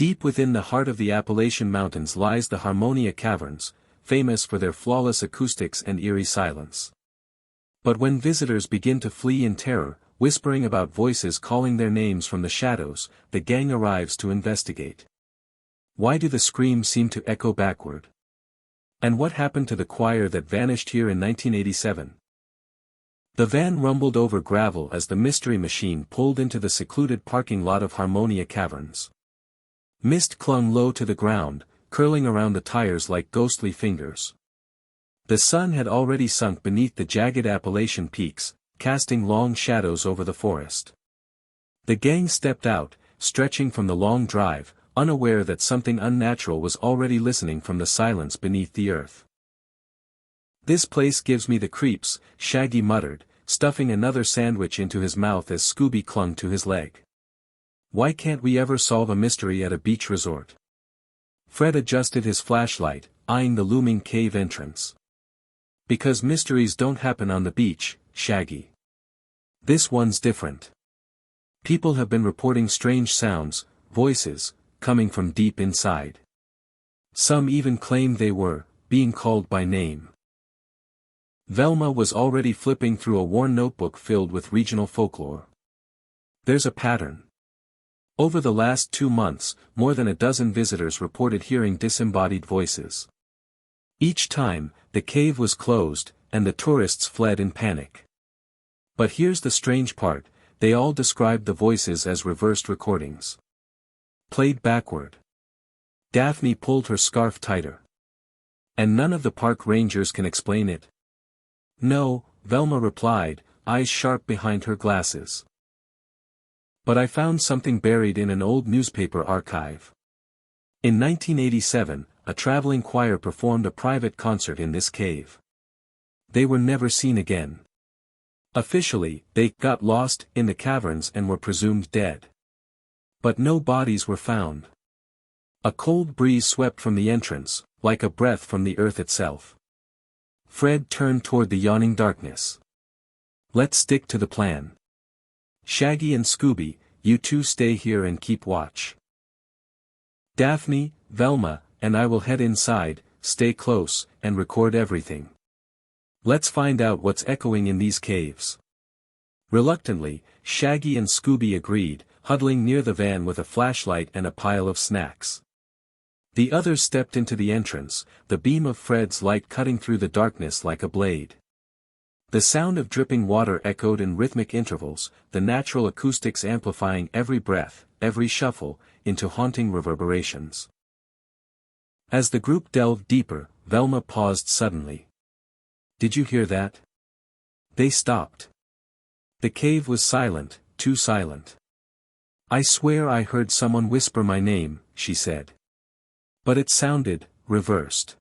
Deep within the heart of the Appalachian Mountains lies the Harmonia Caverns, famous for their flawless acoustics and eerie silence. But when visitors begin to flee in terror, whispering about voices calling their names from the shadows, the gang arrives to investigate. Why do the screams seem to echo backward? And what happened to the choir that vanished here in 1987? The van rumbled over gravel as the mystery machine pulled into the secluded parking lot of Harmonia Caverns. Mist clung low to the ground, curling around the tires like ghostly fingers. The sun had already sunk beneath the jagged Appalachian peaks, casting long shadows over the forest. The gang stepped out, stretching from the long drive, unaware that something unnatural was already listening from the silence beneath the earth. "This place gives me the creeps," Shaggy muttered, stuffing another sandwich into his mouth as Scooby clung to his leg. "Why can't we ever solve a mystery at a beach resort?" Fred adjusted his flashlight, eyeing the looming cave entrance. "Because mysteries don't happen on the beach, Shaggy. This one's different. People have been reporting strange sounds, voices, coming from deep inside. Some even claimed they were being called by name." Velma was already flipping through a worn notebook filled with regional folklore. "There's a pattern. Over the last 2 months, more than a dozen visitors reported hearing disembodied voices. Each time, the cave was closed, and the tourists fled in panic. But here's the strange part, they all described the voices as reversed recordings. Played backward." Daphne pulled her scarf tighter. "And none of the park rangers can explain it?" "No," Velma replied, eyes sharp behind her glasses. "But I found something buried in an old newspaper archive. In 1987, a traveling choir performed a private concert in this cave. They were never seen again. Officially, they got lost in the caverns and were presumed dead. But no bodies were found. A cold breeze swept from the entrance, like a breath from the earth itself." Fred turned toward the yawning darkness. "Let's stick to the plan. Shaggy and Scooby, you two stay here and keep watch. Daphne, Velma, and I will head inside, stay close, and record everything. Let's find out what's echoing in these caves." Reluctantly, Shaggy and Scooby agreed, huddling near the van with a flashlight and a pile of snacks. The others stepped into the entrance, the beam of Fred's light cutting through the darkness like a blade. The sound of dripping water echoed in rhythmic intervals, the natural acoustics amplifying every breath, every shuffle, into haunting reverberations. As the group delved deeper, Velma paused suddenly. "Did you hear that?" They stopped. The cave was silent, too silent. "I swear I heard someone whisper my name," she said. But it sounded reversed.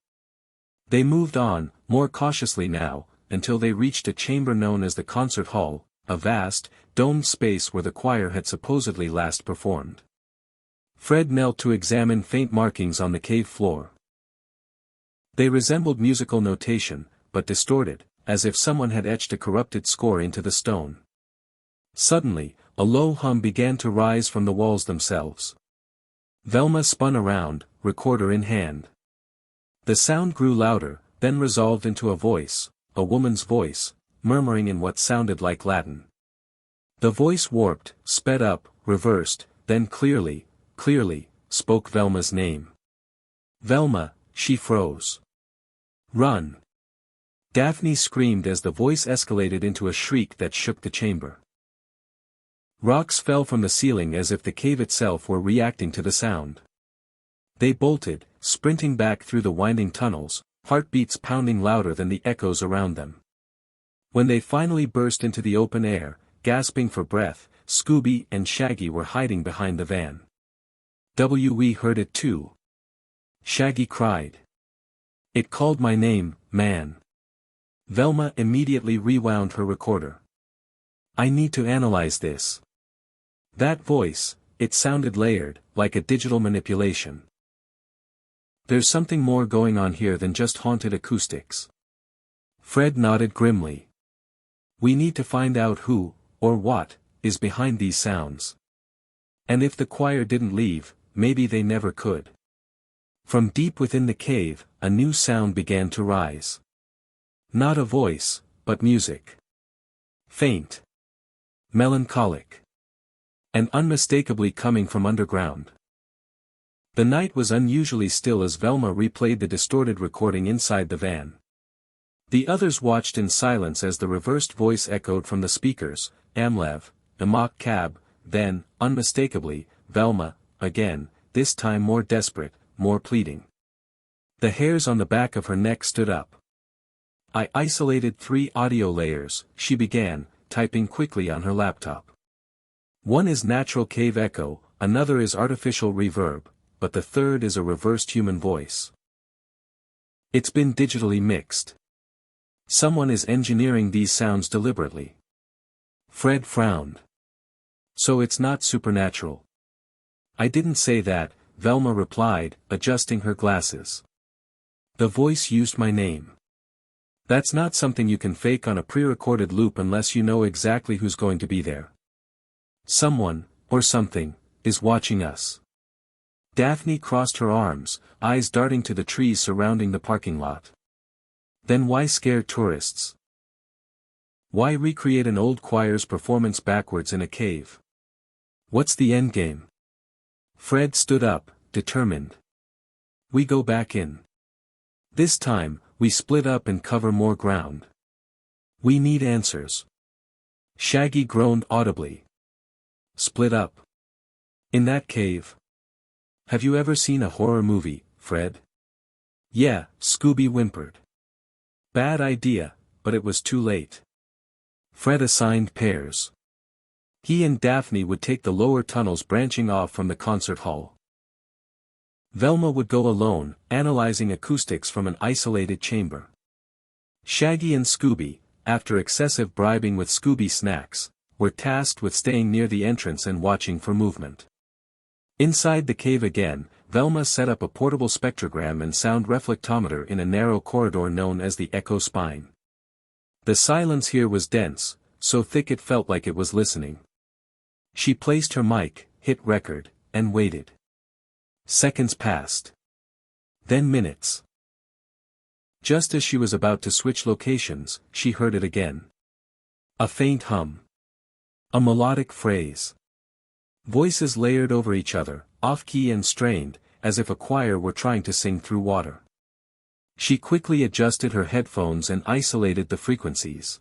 They moved on, more cautiously now, until they reached a chamber known as the concert hall, a vast, domed space where the choir had supposedly last performed. Fred knelt to examine faint markings on the cave floor. They resembled musical notation, but distorted, as if someone had etched a corrupted score into the stone. Suddenly, a low hum began to rise from the walls themselves. Velma spun around, recorder in hand. The sound grew louder, then resolved into a voice, a woman's voice, murmuring in what sounded like Latin. The voice warped, sped up, reversed, then clearly, spoke Velma's name. "Velma," she froze. "Run!" Daphne screamed as the voice escalated into a shriek that shook the chamber. Rocks fell from the ceiling as if the cave itself were reacting to the sound. They bolted, sprinting back through the winding tunnels, heartbeats pounding louder than the echoes around them. When they finally burst into the open air, gasping for breath, Scooby and Shaggy were hiding behind the van. "We heard it too," Shaggy cried. "It called my name, man." Velma immediately rewound her recorder. "I need to analyze this. That voice, it sounded layered, like a digital manipulation. There's something more going on here than just haunted acoustics." Fred nodded grimly. "We need to find out who, or what, is behind these sounds. And if the choir didn't leave, maybe they never could. From deep within the cave, a new sound began to rise. Not a voice, but music. Faint. Melancholic. And unmistakably coming from underground. The night was unusually still as Velma replayed the distorted recording inside the van. The others watched in silence as the reversed voice echoed from the speakers, Amlev, Amok Cab, then, unmistakably, Velma, again, this time more desperate, more pleading. The hairs on the back of her neck stood up. I isolated 3 audio layers, she began, typing quickly on her laptop. One is natural cave echo, another is artificial reverb, but the third is a reversed human voice. It's been digitally mixed. Someone is engineering these sounds deliberately. Fred frowned. So it's not supernatural. I didn't say that, Velma replied, adjusting her glasses. The voice used my name. That's not something you can fake on a pre-recorded loop unless you know exactly who's going to be there. Someone, or something, is watching us. Daphne crossed her arms, eyes darting to the trees surrounding the parking lot. Then why scare tourists? Why recreate an old choir's performance backwards in a cave? What's the endgame? Fred stood up, determined. We go back in. This time, we split up and cover more ground. We need answers. Shaggy groaned audibly. Split up. In that cave. Have you ever seen a horror movie, Fred? Yeah, Scooby whimpered. Bad idea, but it was too late. Fred assigned pairs. He and Daphne would take the lower tunnels branching off from the concert hall. Velma would go alone, analyzing acoustics from an isolated chamber. Shaggy and Scooby, after excessive bribing with Scooby snacks, were tasked with staying near the entrance and watching for movement. Inside the cave again, Velma set up a portable spectrogram and sound reflectometer in a narrow corridor known as the echo spine. The silence here was dense, so thick it felt like it was listening. She placed her mic, hit record, and waited. Seconds passed. Then minutes. Just as she was about to switch locations, she heard it again. A faint hum. A melodic phrase. Voices layered over each other, off-key and strained, as if a choir were trying to sing through water. She quickly adjusted her headphones and isolated the frequencies.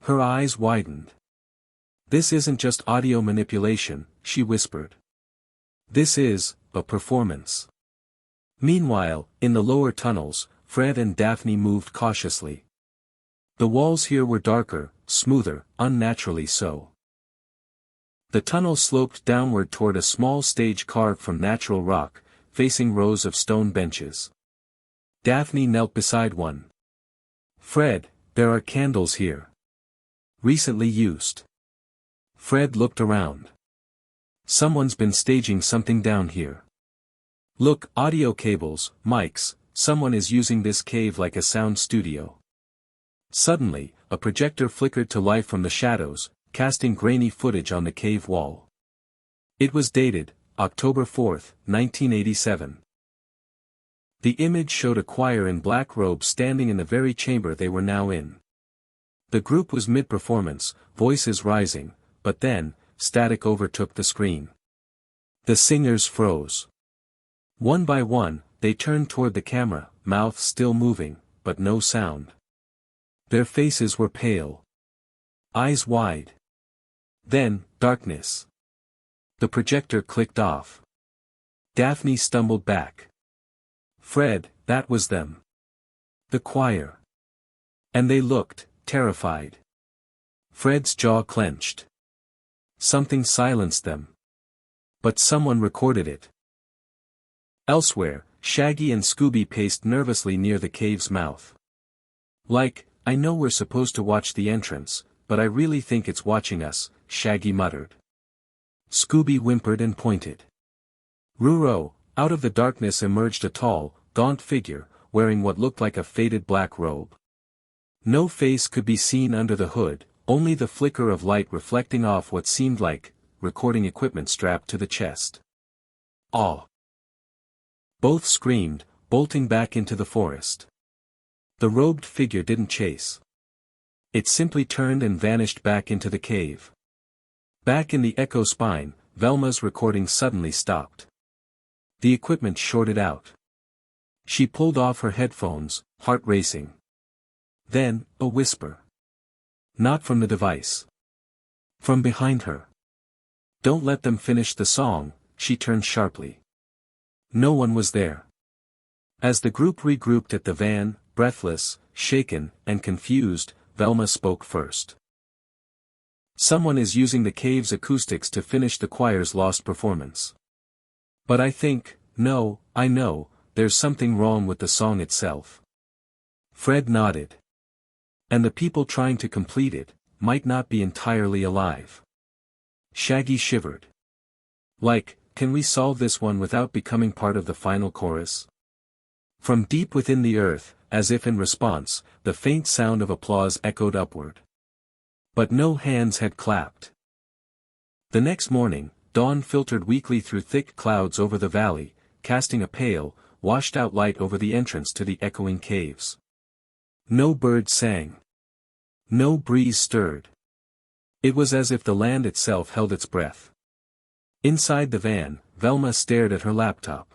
Her eyes widened. This isn't just audio manipulation, she whispered. This is a performance. Meanwhile, in the lower tunnels, Fred and Daphne moved cautiously. The walls here were darker, smoother, unnaturally so. The tunnel sloped downward toward a small stage carved from natural rock, facing rows of stone benches. Daphne knelt beside one. Fred, there are candles here. Recently used. Fred looked around. Someone's been staging something down here. Look, audio cables, mics, someone is using this cave like a sound studio. Suddenly, a projector flickered to life from the shadows, casting grainy footage on the cave wall. It was dated, October 4, 1987. The image showed a choir in black robes standing in the very chamber they were now in. The group was mid-performance, voices rising, but then, static overtook the screen. The singers froze. One by one, they turned toward the camera, mouths still moving, but no sound. Their faces were pale. Eyes wide. Then, darkness. The projector clicked off. Daphne stumbled back. Fred, that was them. The choir. And they looked, terrified. Fred's jaw clenched. Something silenced them. But someone recorded it. Elsewhere, Shaggy and Scooby paced nervously near the cave's mouth. Like, I know we're supposed to watch the entrance, but I really think it's watching us, Shaggy muttered. Scooby whimpered and pointed. Ruro, out of the darkness emerged a tall, gaunt figure, wearing what looked like a faded black robe. No face could be seen under the hood, only the flicker of light reflecting off what seemed like recording equipment strapped to the chest. Aw! Both screamed, bolting back into the forest. The robed figure didn't chase. It simply turned and vanished back into the cave. Back in the echo spine, Velma's recording suddenly stopped. The equipment shorted out. She pulled off her headphones, heart racing. Then, a whisper. Not from the device. From behind her. Don't let them finish the song, she turned sharply. No one was there. As the group regrouped at the van, breathless, shaken, and confused, Velma spoke first. Someone is using the cave's acoustics to finish the choir's lost performance. But I know, there's something wrong with the song itself. Fred nodded. And the people trying to complete it, might not be entirely alive. Shaggy shivered. Can we solve this one without becoming part of the final chorus? From deep within the earth, as if in response, the faint sound of applause echoed upward. But no hands had clapped. The next morning, dawn filtered weakly through thick clouds over the valley, casting a pale, washed-out light over the entrance to the echoing caves. No bird sang. No breeze stirred. It was as if the land itself held its breath. Inside the van, Velma stared at her laptop.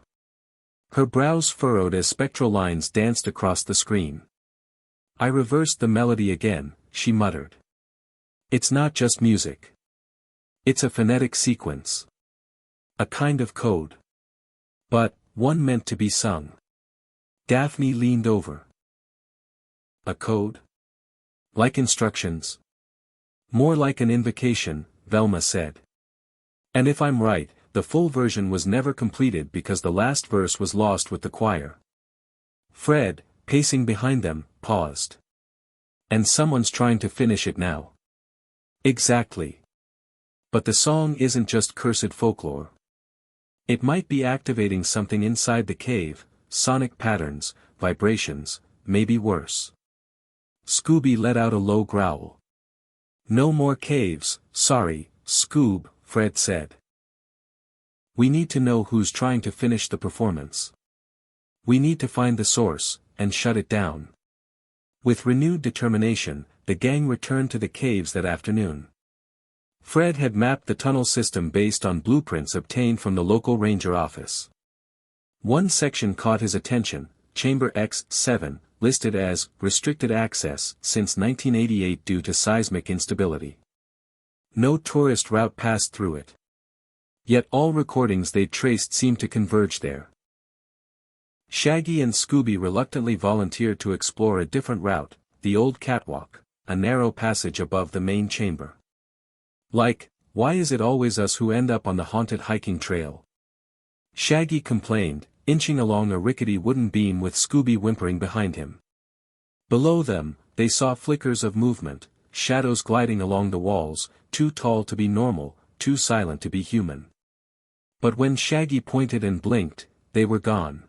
Her brows furrowed as spectral lines danced across the screen. I reversed the melody again, she muttered. It's not just music. It's a phonetic sequence. A kind of code. But, one meant to be sung. Daphne leaned over. A code? Like instructions? More like an invocation, Velma said. And if I'm right, the full version was never completed because the last verse was lost with the choir. Fred, pacing behind them, paused. And someone's trying to finish it now. Exactly. But the song isn't just cursed folklore. It might be activating something inside the cave, sonic patterns, vibrations, maybe worse. Scooby let out a low growl. No more caves, sorry, Scoob, Fred said. We need to know who's trying to finish the performance. We need to find the source, and shut it down. With renewed determination, the gang returned to the caves that afternoon. Fred had mapped the tunnel system based on blueprints obtained from the local ranger office. One section caught his attention, Chamber X7, listed as restricted access since 1988 due to seismic instability. No tourist route passed through it. Yet all recordings they traced seemed to converge there. Shaggy and Scooby reluctantly volunteered to explore a different route, the old catwalk, a narrow passage above the main chamber. Why is it always us who end up on the haunted hiking trail? Shaggy complained, inching along a rickety wooden beam with Scooby whimpering behind him. Below them, they saw flickers of movement, shadows gliding along the walls, too tall to be normal, too silent to be human. But when Shaggy pointed and blinked, they were gone.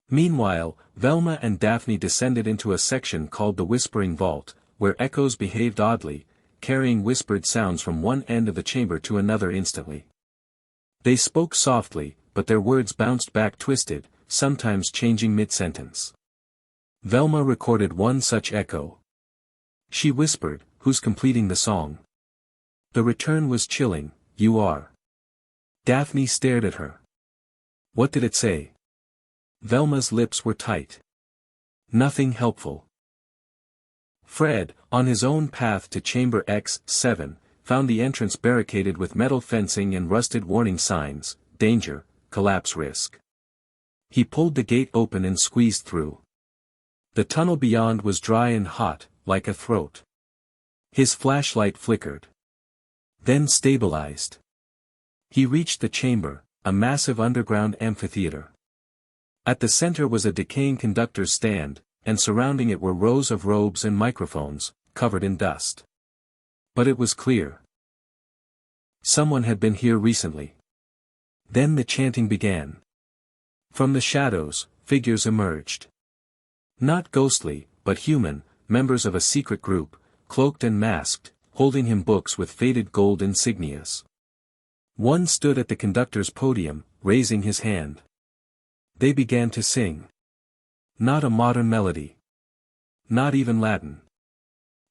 Meanwhile, Velma and Daphne descended into a section called the Whispering Vault, where echoes behaved oddly, carrying whispered sounds from one end of the chamber to another instantly. They spoke softly, but their words bounced back twisted, sometimes changing mid-sentence. Velma recorded one such echo. She whispered, "Who's completing the song?" The return was chilling, "You are." Daphne stared at her. What did it say? Velma's lips were tight. Nothing helpful. Fred, on his own path to Chamber X7, found the entrance barricaded with metal fencing and rusted warning signs, danger, collapse risk. He pulled the gate open and squeezed through. The tunnel beyond was dry and hot, like a throat. His flashlight flickered. Then stabilized. He reached the chamber, a massive underground amphitheater. At the center was a decaying conductor's stand, and surrounding it were rows of robes and microphones, covered in dust. But it was clear. Someone had been here recently. Then the chanting began. From the shadows, figures emerged. Not ghostly, but human, members of a secret group, cloaked and masked, holding him books with faded gold insignias. One stood at the conductor's podium, raising his hand. They began to sing. Not a modern melody. Not even Latin.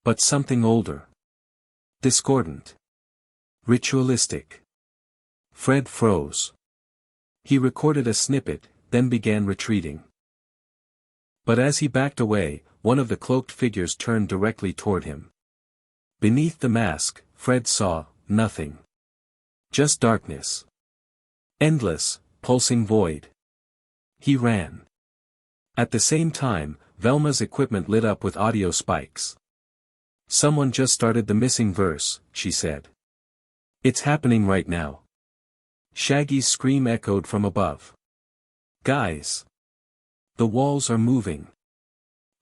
But something older. Discordant. Ritualistic. Fred froze. He recorded a snippet, then began retreating. But as he backed away, one of the cloaked figures turned directly toward him. Beneath the mask, Fred saw nothing. Just darkness. Endless, pulsing void. He ran. At the same time, Velma's equipment lit up with audio spikes. "Someone just started the missing verse," she said. "It's happening right now." Shaggy's scream echoed from above. "Guys! The walls are moving."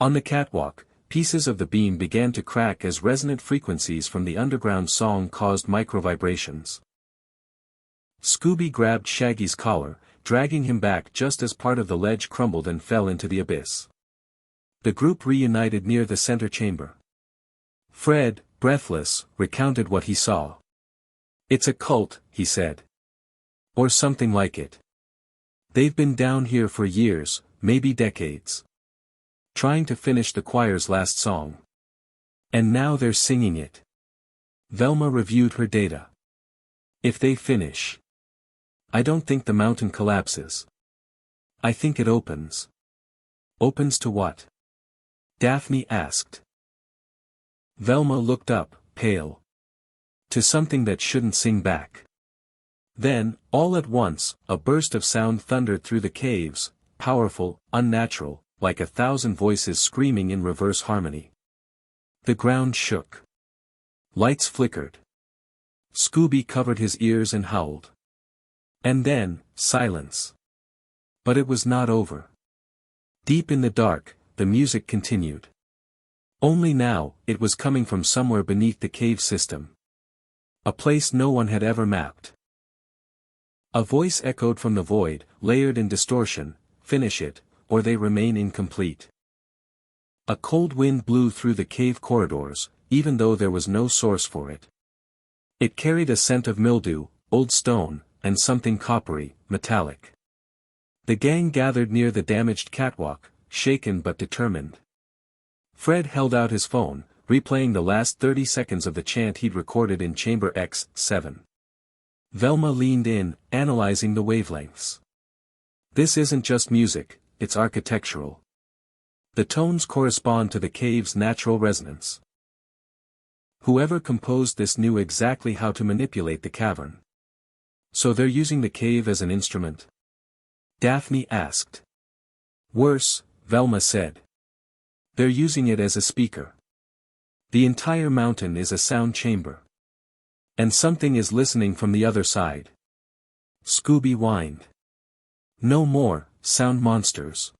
On the catwalk, pieces of the beam began to crack as resonant frequencies from the underground song caused microvibrations. Scooby grabbed Shaggy's collar, dragging him back just as part of the ledge crumbled and fell into the abyss. The group reunited near the center chamber. Fred, breathless, recounted what he saw. "It's a cult," he said. "Or something like it. They've been down here for years, maybe decades. Trying to finish the choir's last song. And now they're singing it." Velma reviewed her data. "If they finish. I don't think the mountain collapses. I think it opens." "Opens to what?" Daphne asked. Velma looked up, pale. "To something that shouldn't sing back." Then, all at once, a burst of sound thundered through the caves, powerful, unnatural, like 1,000 voices screaming in reverse harmony. The ground shook. Lights flickered. Scooby covered his ears and howled. And then, silence. But it was not over. Deep in the dark, the music continued. Only now, it was coming from somewhere beneath the cave system. A place no one had ever mapped. A voice echoed from the void, layered in distortion, "Finish it, or they remain incomplete." A cold wind blew through the cave corridors, even though there was no source for it. It carried a scent of mildew, old stone, and something coppery, metallic. The gang gathered near the damaged catwalk, shaken but determined. Fred held out his phone, replaying the last 30 seconds of the chant he'd recorded in Chamber X7. Velma leaned in, analyzing the wavelengths. "This isn't just music, it's architectural. The tones correspond to the cave's natural resonance. Whoever composed this knew exactly how to manipulate the cavern." "So they're using the cave as an instrument?" Daphne asked. "Worse," Velma said. "They're using it as a speaker. The entire mountain is a sound chamber. And something is listening from the other side." Scooby whined. "No more, sound monsters."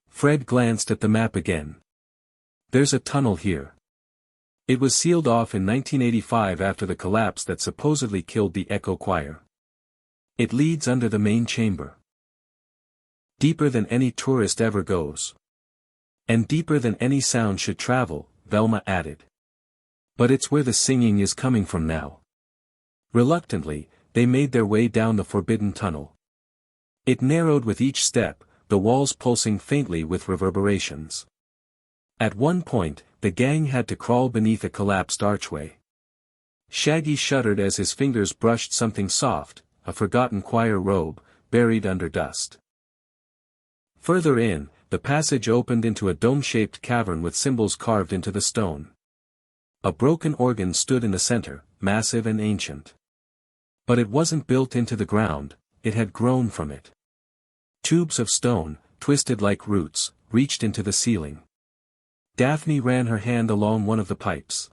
Fred glanced at the map again. "There's a tunnel here. It was sealed off in 1985 after the collapse that supposedly killed the Echo Choir. It leads under the main chamber. Deeper than any tourist ever goes. And deeper than any sound should travel," Velma added. "But it's where the singing is coming from now." Reluctantly, they made their way down the forbidden tunnel. It narrowed with each step, the walls pulsing faintly with reverberations. At one point, the gang had to crawl beneath a collapsed archway. Shaggy shuddered as his fingers brushed something soft, a forgotten choir robe, buried under dust. Further in, the passage opened into a dome-shaped cavern with symbols carved into the stone. A broken organ stood in the center, massive and ancient. But it wasn't built into the ground, it had grown from it. Tubes of stone, twisted like roots, reached into the ceiling. Daphne ran her hand along one of the pipes.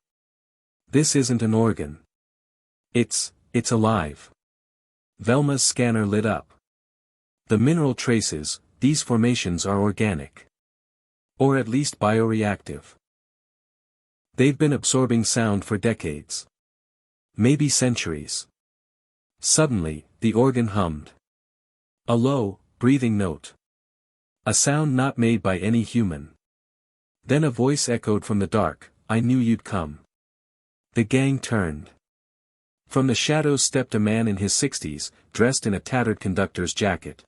"This isn't an organ. It's alive." Velma's scanner lit up. "The mineral traces, these formations are organic. Or at least bioreactive. They've been absorbing sound for decades. Maybe centuries." Suddenly, the organ hummed. A low, breathing note. A sound not made by any human. Then a voice echoed from the dark, "I knew you'd come." The gang turned. From the shadows stepped a man in his 60s, dressed in a tattered conductor's jacket.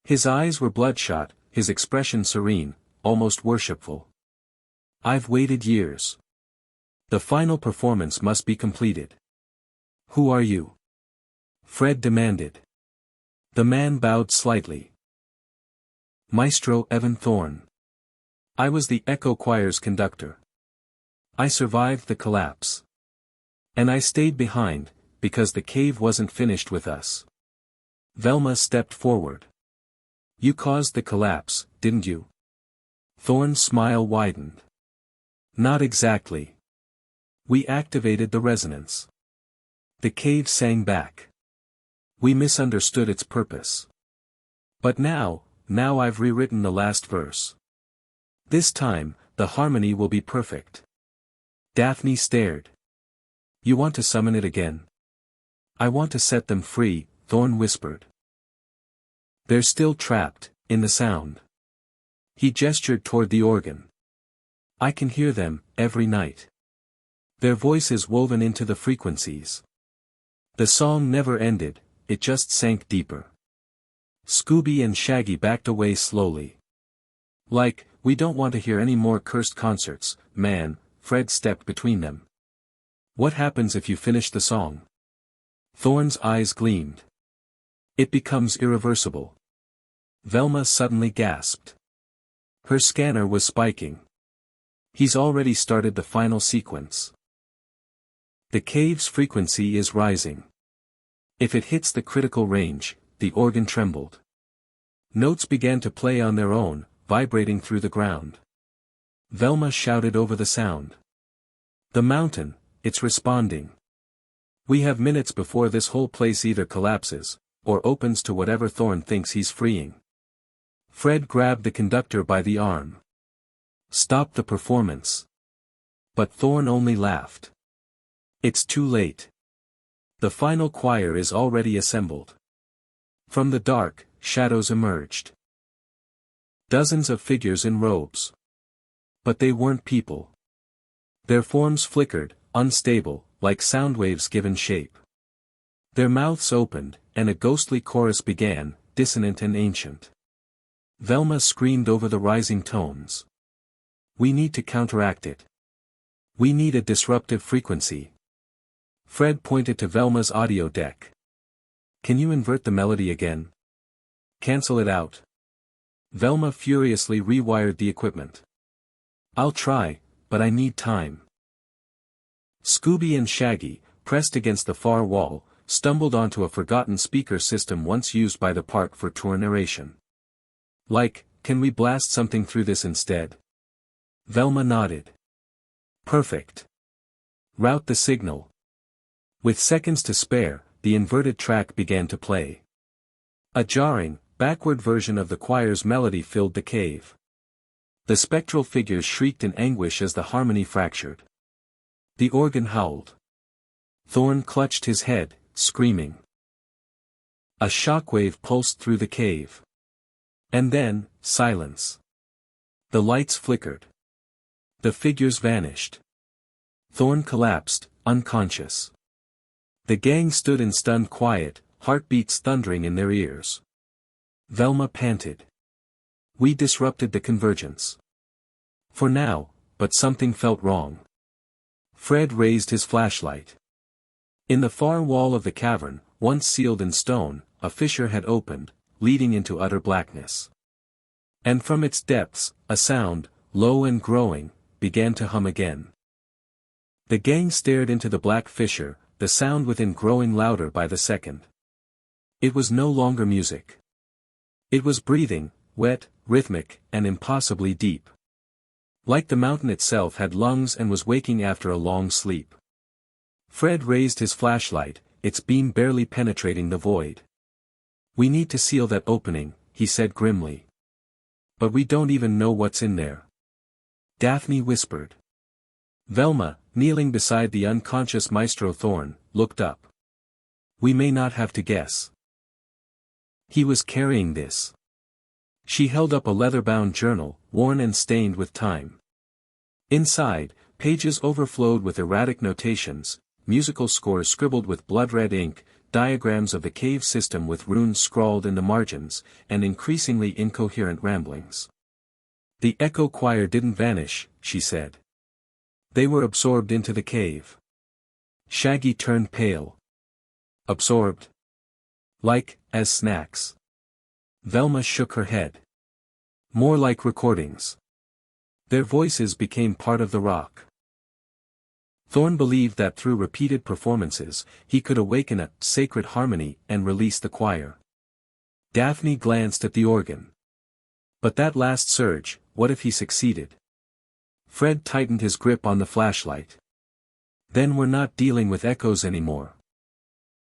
His eyes were bloodshot, his expression serene, almost worshipful. "I've waited years. The final performance must be completed." "Who are you?" Fred demanded. The man bowed slightly. "Maestro Evan Thorne. I was the Echo Choir's conductor. I survived the collapse. And I stayed behind, because the cave wasn't finished with us." Velma stepped forward. "You caused the collapse, didn't you?" Thorne's smile widened. "Not exactly. We activated the resonance. The cave sang back. We misunderstood its purpose. But now I've rewritten the last verse. This time, the harmony will be perfect." Daphne stared. "You want to summon it again?" "I want to set them free," Thorne whispered. "They're still trapped, in the sound." He gestured toward the organ. "I can hear them, every night. Their voices woven into the frequencies. The song never ended, it just sank deeper." Scooby and Shaggy backed away slowly. "Like, we don't want to hear any more cursed concerts, man," Fred stepped between them. "What happens if you finish the song?" Thorne's eyes gleamed. "It becomes irreversible." Velma suddenly gasped. Her scanner was spiking. "He's already started the final sequence. The cave's frequency is rising. If it hits the critical range," the organ trembled. Notes began to play on their own, vibrating through the ground. Velma shouted over the sound. "The mountain, it's responding. We have minutes before this whole place either collapses, or opens to whatever Thorne thinks he's freeing." Fred grabbed the conductor by the arm. "Stop the performance." But Thorne only laughed. "It's too late. The final choir is already assembled." From the dark, shadows emerged. Dozens of figures in robes. But they weren't people. Their forms flickered, unstable, like sound waves given shape. Their mouths opened, and a ghostly chorus began, dissonant and ancient. Velma screamed over the rising tones. "We need to counteract it. We need a disruptive frequency." Fred pointed to Velma's audio deck. "Can you invert the melody again? Cancel it out." Velma furiously rewired the equipment. "I'll try, but I need time." Scooby and Shaggy, pressed against the far wall, stumbled onto a forgotten speaker system once used by the park for tour narration. "Like, can we blast something through this instead?" Velma nodded. "Perfect. Route the signal." With seconds to spare, the inverted track began to play. A jarring, backward version of the choir's melody filled the cave. The spectral figures shrieked in anguish as the harmony fractured. The organ howled. Thorne clutched his head, screaming. A shockwave pulsed through the cave. And then, silence. The lights flickered. The figures vanished. Thorne collapsed, unconscious. The gang stood in stunned quiet, heartbeats thundering in their ears. Velma panted. "We disrupted the convergence. For now, but something felt wrong." Fred raised his flashlight. In the far wall of the cavern, once sealed in stone, a fissure had opened, leading into utter blackness. And from its depths, a sound, low and growing, began to hum again. The gang stared into the black fissure, the sound within growing louder by the second. It was no longer music. It was breathing, wet, rhythmic, and impossibly deep. Like the mountain itself had lungs and was waking after a long sleep. Fred raised his flashlight, its beam barely penetrating the void. "We need to seal that opening," he said grimly. "But we don't even know what's in there." Daphne whispered. Velma, kneeling beside the unconscious Maestro Thorne, looked up. "We may not have to guess." He was carrying this. She held up a leather-bound journal, worn and stained with time. Inside, pages overflowed with erratic notations, musical scores scribbled with blood-red ink, diagrams of the cave system with runes scrawled in the margins, and increasingly incoherent ramblings. The echo choir didn't vanish, she said. They were absorbed into the cave. Shaggy turned pale. Absorbed? Like, as snacks? Velma shook her head. More like recordings. Their voices became part of the rock. Thorn believed that through repeated performances, he could awaken a sacred harmony and release the choir. Daphne glanced at the organ. But that last surge, what if he succeeded? Fred tightened his grip on the flashlight. Then we're not dealing with echoes anymore.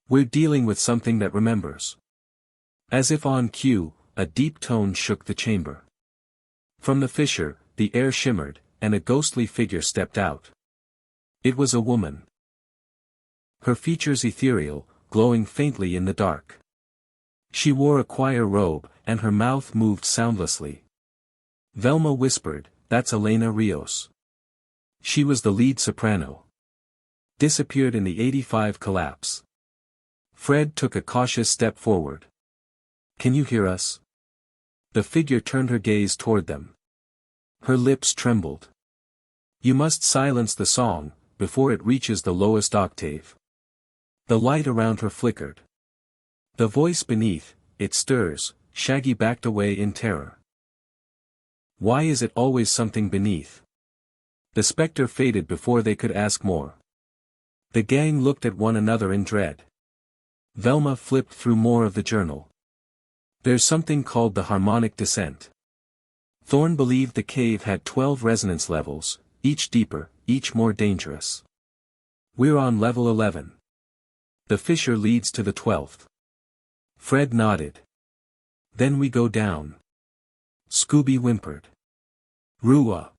We're dealing with something that remembers. As if on cue, a deep tone shook the chamber. From the fissure, the air shimmered, and a ghostly figure stepped out. It was a woman. Her features ethereal, glowing faintly in the dark. She wore a choir robe, and her mouth moved soundlessly. Velma whispered, "That's Elena Rios." She was the lead soprano. Disappeared in the 85 collapse. Fred took a cautious step forward. "Can you hear us?" The figure turned her gaze toward them. Her lips trembled. "You must silence the song, before it reaches the lowest octave." The light around her flickered. The voice beneath, "It stirs." Shaggy backed away in terror. Why is it always something beneath? The specter faded before they could ask more. The gang looked at one another in dread. Velma flipped through more of the journal. There's something called the harmonic descent. Thorn believed the cave had 12 resonance levels, each deeper, each more dangerous. We're on level 11. The fissure leads to the 12th. Fred nodded. Then we go down. Scooby whimpered. Rua.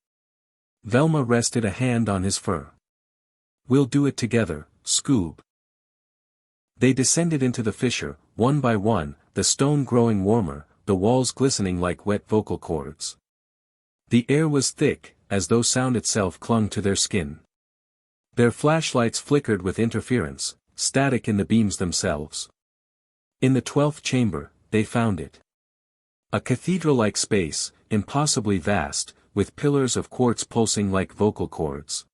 Velma rested a hand on his fur. We'll do it together, Scoob. They descended into the fissure, one by one, the stone growing warmer, the walls glistening like wet vocal cords. The air was thick, as though sound itself clung to their skin. Their flashlights flickered with interference, static in the beams themselves. In the 12th chamber, they found it. A cathedral-like space, impossibly vast, with pillars of quartz pulsing like vocal cords.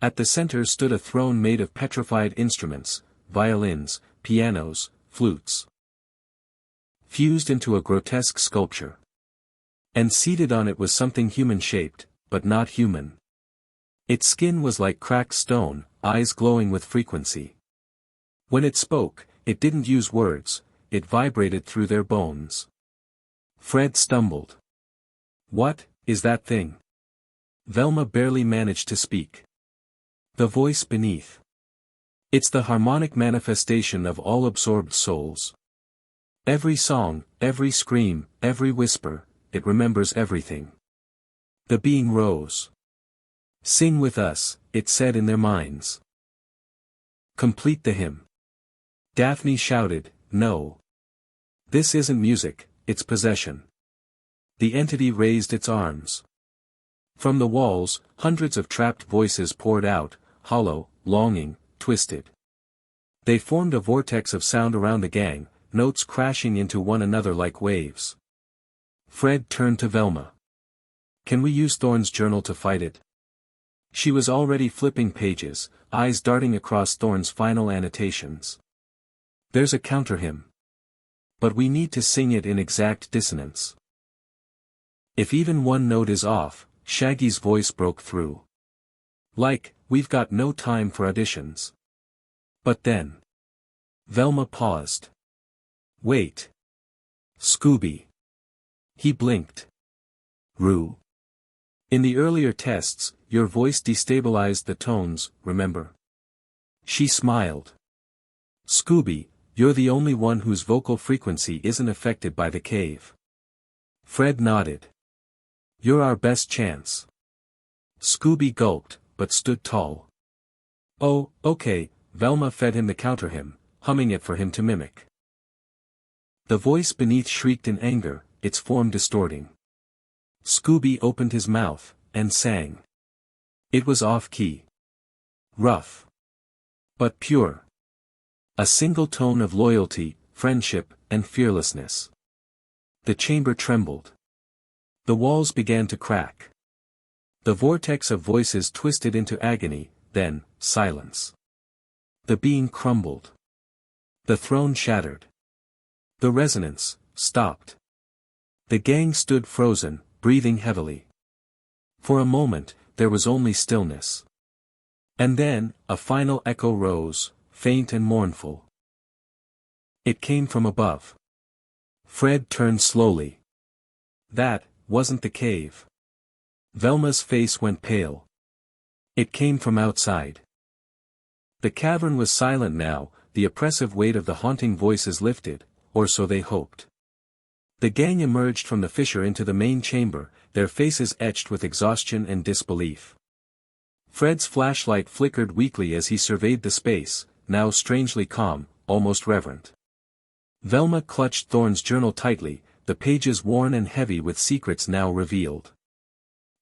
At the center stood a throne made of petrified instruments, violins, pianos, flutes. Fused into a grotesque sculpture. And seated on it was something human-shaped, but not human. Its skin was like cracked stone, eyes glowing with frequency. When it spoke, it didn't use words, it vibrated through their bones. Fred stumbled. What is that thing? Velma barely managed to speak. The voice beneath. It's the harmonic manifestation of all absorbed souls. Every song, every scream, every whisper, it remembers everything. The being rose. Sing with us, it said in their minds. Complete the hymn. Daphne shouted, No. This isn't music, it's possession. The entity raised its arms. From the walls, hundreds of trapped voices poured out, hollow, longing, twisted. They formed a vortex of sound around the gang, notes crashing into one another like waves. Fred turned to Velma. Can we use Thorn's journal to fight it? She was already flipping pages, eyes darting across Thorn's final annotations. There's a counter hymn. But we need to sing it in exact dissonance. If even one note is off, Shaggy's voice broke through. Like, we've got no time for auditions. But then. Velma paused. Wait. Scooby. He blinked. Rue. In the earlier tests, your voice destabilized the tones, remember? She smiled. Scooby, you're the only one whose vocal frequency isn't affected by the cave. Fred nodded. You're our best chance. Scooby gulped, but stood tall. Oh, okay, Velma fed him the counter hymn, humming it for him to mimic. The voice beneath shrieked in anger, its form distorting. Scooby opened his mouth, and sang. It was off-key. Rough. but pure. A single tone of loyalty, friendship, and fearlessness. The chamber trembled. The walls began to crack. The vortex of voices twisted into agony, then, silence. The being crumbled. The throne shattered. The resonance stopped. The gang stood frozen, breathing heavily. For a moment, there was only stillness. And then, a final echo rose, faint and mournful. It came from above. Fred turned slowly. That wasn't the cave. Velma's face went pale. It came from outside. The cavern was silent now, the oppressive weight of the haunting voices lifted, or so they hoped. The gang emerged from the fissure into the main chamber, their faces etched with exhaustion and disbelief. Fred's flashlight flickered weakly as he surveyed the space, now strangely calm, almost reverent. Velma clutched Thorn's journal tightly, the pages worn and heavy with secrets now revealed.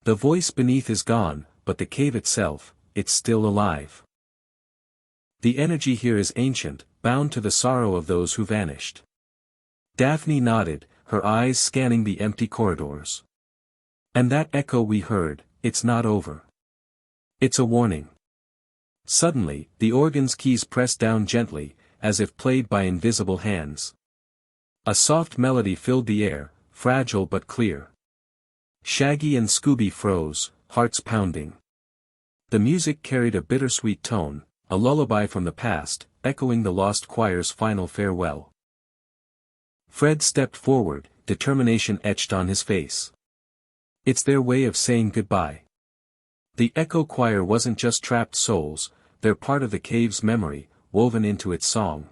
The voice beneath is gone, but the cave itself, it's still alive. The energy here is ancient, bound to the sorrow of those who vanished. Daphne nodded, her eyes scanning the empty corridors. And that echo we heard, it's not over. It's a warning. Suddenly, the organ's keys pressed down gently, as if played by invisible hands. A soft melody filled the air, fragile but clear. Shaggy and Scooby froze, hearts pounding. The music carried a bittersweet tone, a lullaby from the past, echoing the lost choir's final farewell. Fred stepped forward, determination etched on his face. It's their way of saying goodbye. The echo choir wasn't just trapped souls, they're part of the cave's memory, woven into its song.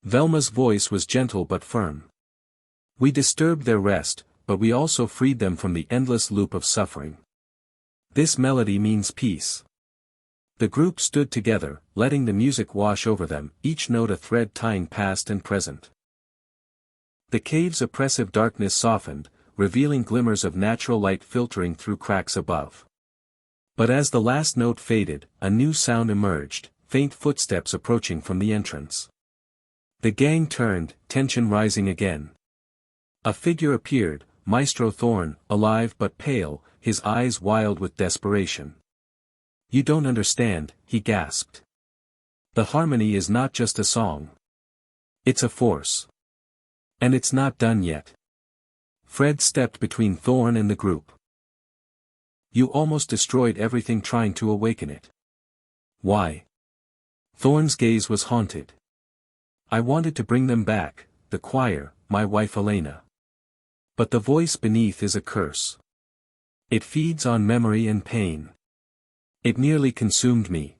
Velma's voice was gentle but firm. We disturbed their rest, but we also freed them from the endless loop of suffering. This melody means peace. The group stood together, letting the music wash over them, each note a thread tying past and present. The cave's oppressive darkness softened, revealing glimmers of natural light filtering through cracks above. But as the last note faded, a new sound emerged, faint footsteps approaching from the entrance. The gang turned, tension rising again. A figure appeared, Maestro Thorn, alive but pale, his eyes wild with desperation. You don't understand, he gasped. The harmony is not just a song. It's a force. And it's not done yet. Fred stepped between Thorn and the group. You almost destroyed everything trying to awaken it. Why? Thorn's gaze was haunted. I wanted to bring them back, the choir, my wife Elena. But the voice beneath is a curse. It feeds on memory and pain. It nearly consumed me.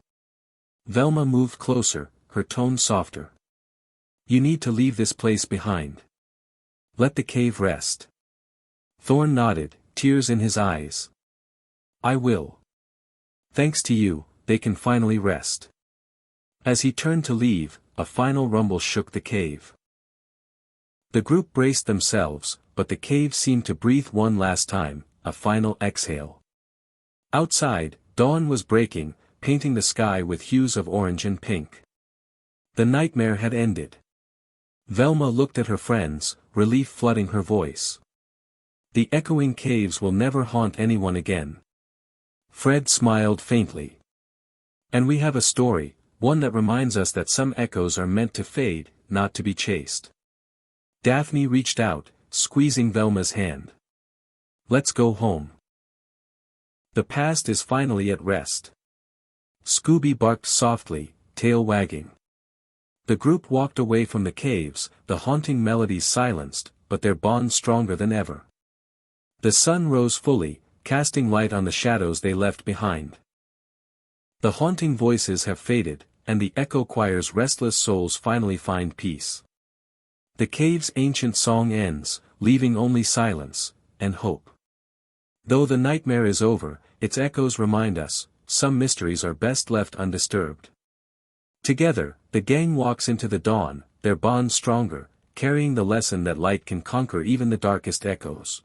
Velma moved closer, her tone softer. You need to leave this place behind. Let the cave rest. Thorn nodded, tears in his eyes. I will. Thanks to you, they can finally rest. As he turned to leave, a final rumble shook the cave. The group braced themselves, but the cave seemed to breathe one last time, a final exhale. Outside, dawn was breaking, painting the sky with hues of orange and pink. The nightmare had ended. Velma looked at her friends, relief flooding her voice. The echoing caves will never haunt anyone again. Fred smiled faintly. And we have a story, one that reminds us that some echoes are meant to fade, not to be chased. Daphne reached out, squeezing Velma's hand. Let's go home. The past is finally at rest. Scooby barked softly, tail wagging. The group walked away from the caves, the haunting melodies silenced, but their bond stronger than ever. The sun rose fully, casting light on the shadows they left behind. The haunting voices have faded, and the echo choir's restless souls finally find peace. The cave's ancient song ends, leaving only silence, and hope. Though the nightmare is over, its echoes remind us, some mysteries are best left undisturbed. Together, the gang walks into the dawn, their bond stronger, carrying the lesson that light can conquer even the darkest echoes.